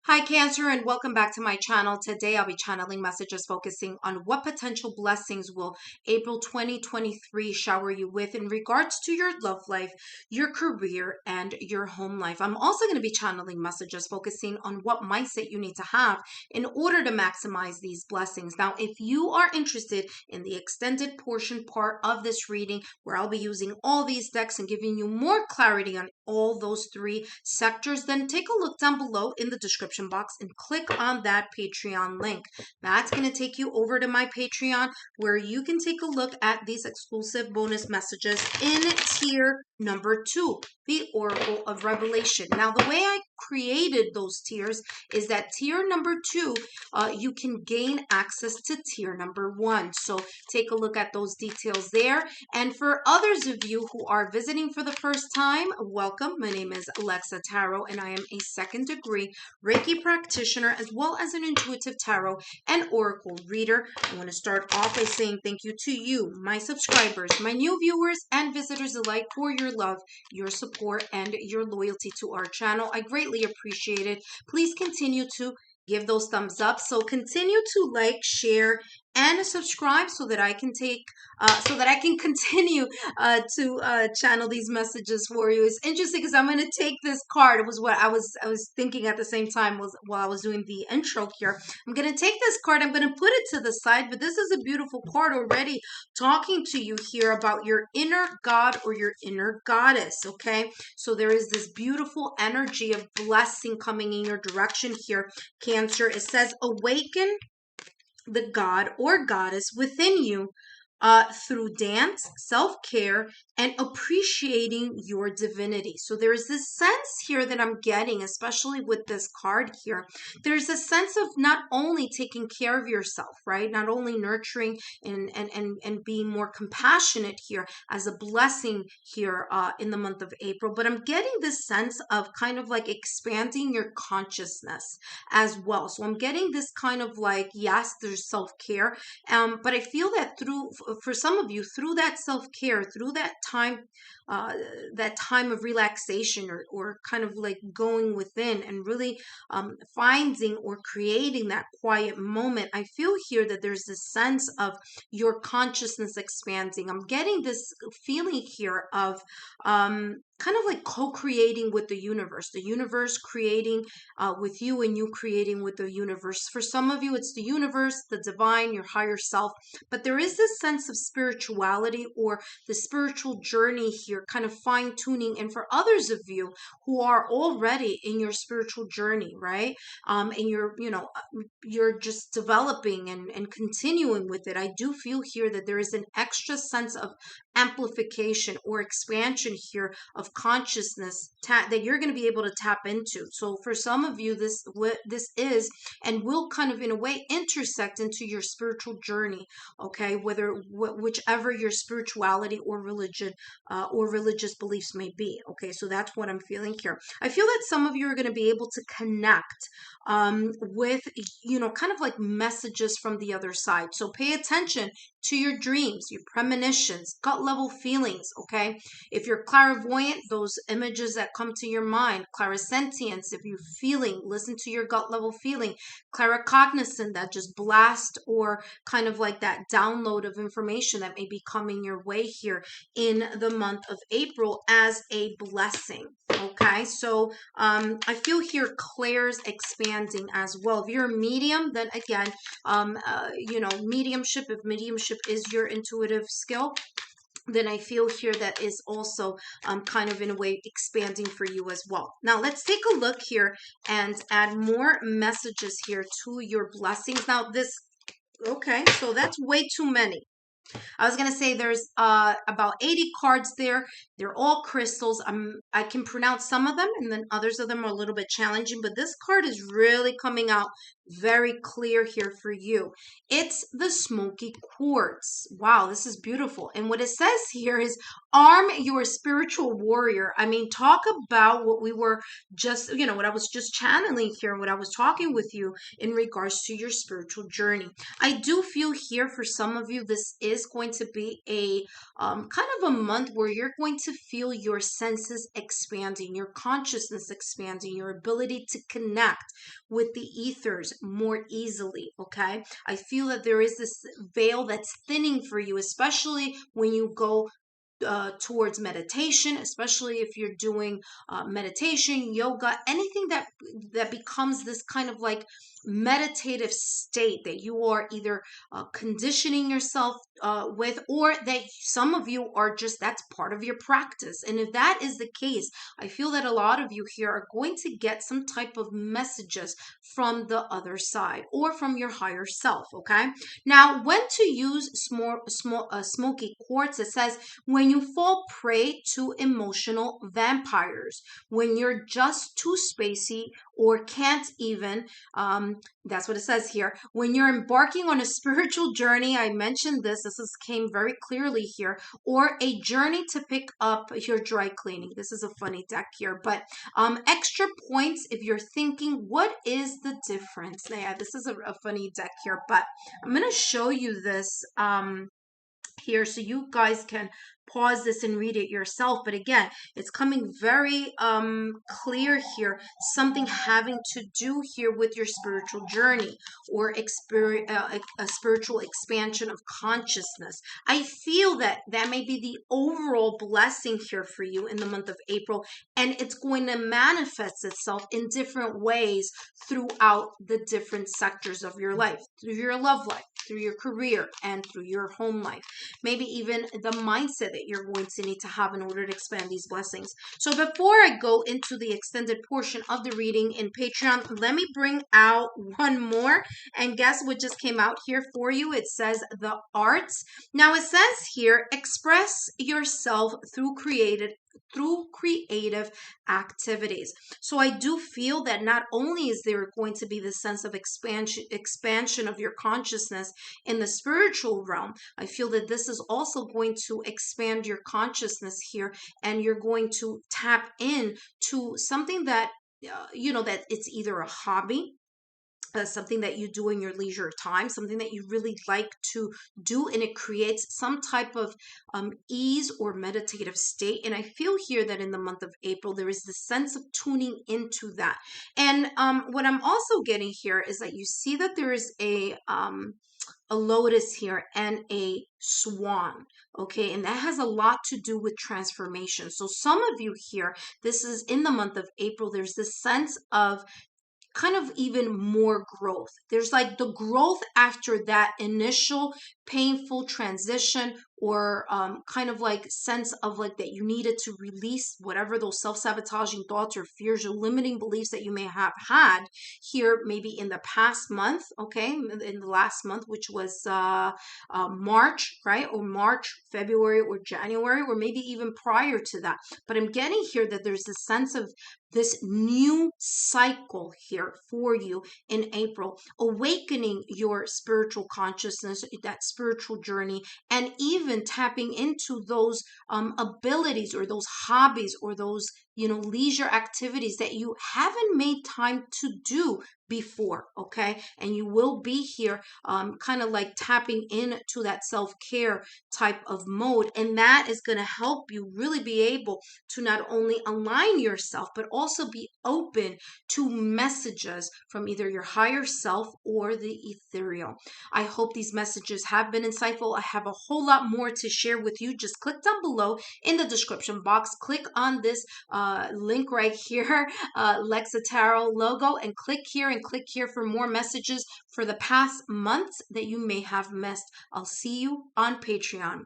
Hi, Cancer, and welcome back to my channel. Today, I'll be channeling messages focusing on what potential blessings will April 2023 shower you with in regards to your love life, your career, and your home life. I'm also going to be channeling messages focusing on what mindset you need to have in order to maximize these blessings. Now, if you are interested in the extended portion part of this reading, where I'll be using all these decks and giving you more clarity on all those three sectors, then take a look down below in the description box and click on that Patreon link. That's going to take you over to my Patreon, where you can take a look at these exclusive bonus messages in tier number 2, the Oracle of Revelation. Now, the way I created those tiers is that tier number 2, you can gain access to tier number 1. So take a look at those details there. And for others of you who are visiting for the first time, welcome. My name is Lexa Tarot, and I am a second degree Reiki practitioner, as well as an intuitive tarot and oracle reader. I want to start off by saying thank you to you, my subscribers, my new viewers and visitors alike, for your love, your support, and your loyalty to our channel. I greatly appreciate it. Please continue to give those thumbs up. So continue to like, share, and subscribe so that I can continue to channel these messages for you. It's interesting because I'm going to take this card. It was what I was thinking at the same time while I was doing the intro here. I'm going to take this card. I'm going to put it to the side, but this is a beautiful card already talking to you here about your inner god or your inner goddess. Okay, so there is this beautiful energy of blessing coming in your direction here, Cancer. It says awaken the god or goddess within you through dance, self-care, and appreciating your divinity. So there is this sense here that I'm getting, especially with this card here. There's a sense of not only taking care of yourself, right? Not only nurturing and being more compassionate here as a blessing here in the month of April, but I'm getting this sense of kind of like expanding your consciousness as well. So I'm getting this kind of like, yes, there's self-care, but I feel that for some of you, through that self-care, through that time of relaxation, or kind of like going within and really finding or creating that quiet moment, I feel here that there's this sense of your consciousness expanding. I'm getting this feeling here of kind of like co-creating with the universe creating with you, and you creating with the universe. For some of you, it's the universe, the divine, your higher self, but there is this sense of spirituality or the spiritual journey here, kind of fine-tuning. And for others of you who are already in your spiritual journey, right, and you're just developing and continuing with it, I do feel here that there is an extra sense of amplification or expansion here of consciousness that you're going to be able to tap into. So for some of you, this is and will kind of in a way intersect into your spiritual journey. Okay, whichever your spirituality or religion or religious beliefs may be. Okay, so that's what I'm feeling here. I feel that some of you are going to be able to connect with kind of like messages from the other side. So pay attention to your dreams, your premonitions, gut level feelings. Okay, if you're clairvoyant, those images that come to your mind. Clairsentience, if you're feeling, listen to your gut level feeling. Claircognizant, that just blast or kind of like that download of information that may be coming your way here in the month of April as a blessing. Okay, so I feel here clairs expanding as well. If you're a medium, then again, mediumship, if mediumship is your intuitive skill, then I feel here that is also kind of in a way expanding for you as well. Now let's take a look here and add more messages here to your blessings. Now okay, so that's way too many. I was going to say there's about 80 cards there. They're all crystals. I can pronounce some of them, and then others of them are a little bit challenging, but this card is really coming out very clear here for you. It's the smoky quartz. Wow, this is beautiful. And what it says here is arm your spiritual warrior. I mean, talk about what we were just, what I was just channeling here, what I was talking with you in regards to your spiritual journey. I do feel here for some of you, this is going to be a kind of a month where you're going to feel your senses expanding, your consciousness expanding, your ability to connect with the ethers more easily. Okay. I feel that there is this veil that's thinning for you, especially when you go towards meditation, especially if you're doing meditation, yoga, anything that becomes this kind of like meditative state that you are either conditioning yourself with, or that some of you are just, that's part of your practice. And if that is the case, I feel that a lot of you here are going to get some type of messages from the other side or from your higher self. Okay. Now, when to use smoky quartz, it says when you fall prey to emotional vampires, when you're just too spacey or can't even, that's what it says here. When you're embarking on a spiritual journey, I mentioned came very clearly here, or a journey to pick up your dry cleaning. This is a funny deck here, but extra points if you're thinking, what is the difference? Yeah, this is a funny deck here, but I'm going to show you this here so you guys can pause this and read it yourself. But again, it's coming very clear here, something having to do here with your spiritual journey or a spiritual expansion of consciousness. I feel that that may be the overall blessing here for you in the month of April, and it's going to manifest itself in different ways throughout the different sectors of your life, through your love life, through your career, and through your home life. Maybe even the mindset that you're going to need to have in order to expand these blessings. So before I go into the extended portion of the reading in Patreon, let me bring out one more. And guess what just came out here for you? It says the arts. Now it says here, express yourself through creative activities. So I do feel that not only is there going to be the sense of expansion of your consciousness in the spiritual realm, I feel that this is also going to expand your consciousness here, and you're going to tap in to something that that it's either a hobby, something that you do in your leisure time, something that you really like to do, and it creates some type of ease or meditative state. And I feel here that in the month of April, there is this sense of tuning into that. And what I'm also getting here is that you see that there is a lotus here and a swan. Okay, and that has a lot to do with transformation. So some of you here, this is in the month of April, there's this sense of kind of even more growth. There's like the growth after that initial painful transition, or kind of like sense of like that you needed to release whatever those self-sabotaging thoughts or fears or limiting beliefs that you may have had here maybe in the past month, okay, in the last month, which was March, right? Or March, February, or January, or maybe even prior to that. But I'm getting here that there's a sense of this new cycle here for you in April, awakening your spiritual consciousness, that spiritual journey, and even tapping into those abilities or those hobbies or those leisure activities that you haven't made time to do before. Okay, and you will be here kind of like tapping into that self-care type of mode, and that is going to help you really be able to not only align yourself but also be open to messages from either your higher self or the ethereal. I hope these messages have been insightful. I have a whole lot more to share with you. Just click down below in the description box, click on this link right here, Lexa Tarot logo, and click here for more messages for the past months that you may have missed. I'll see you on Patreon.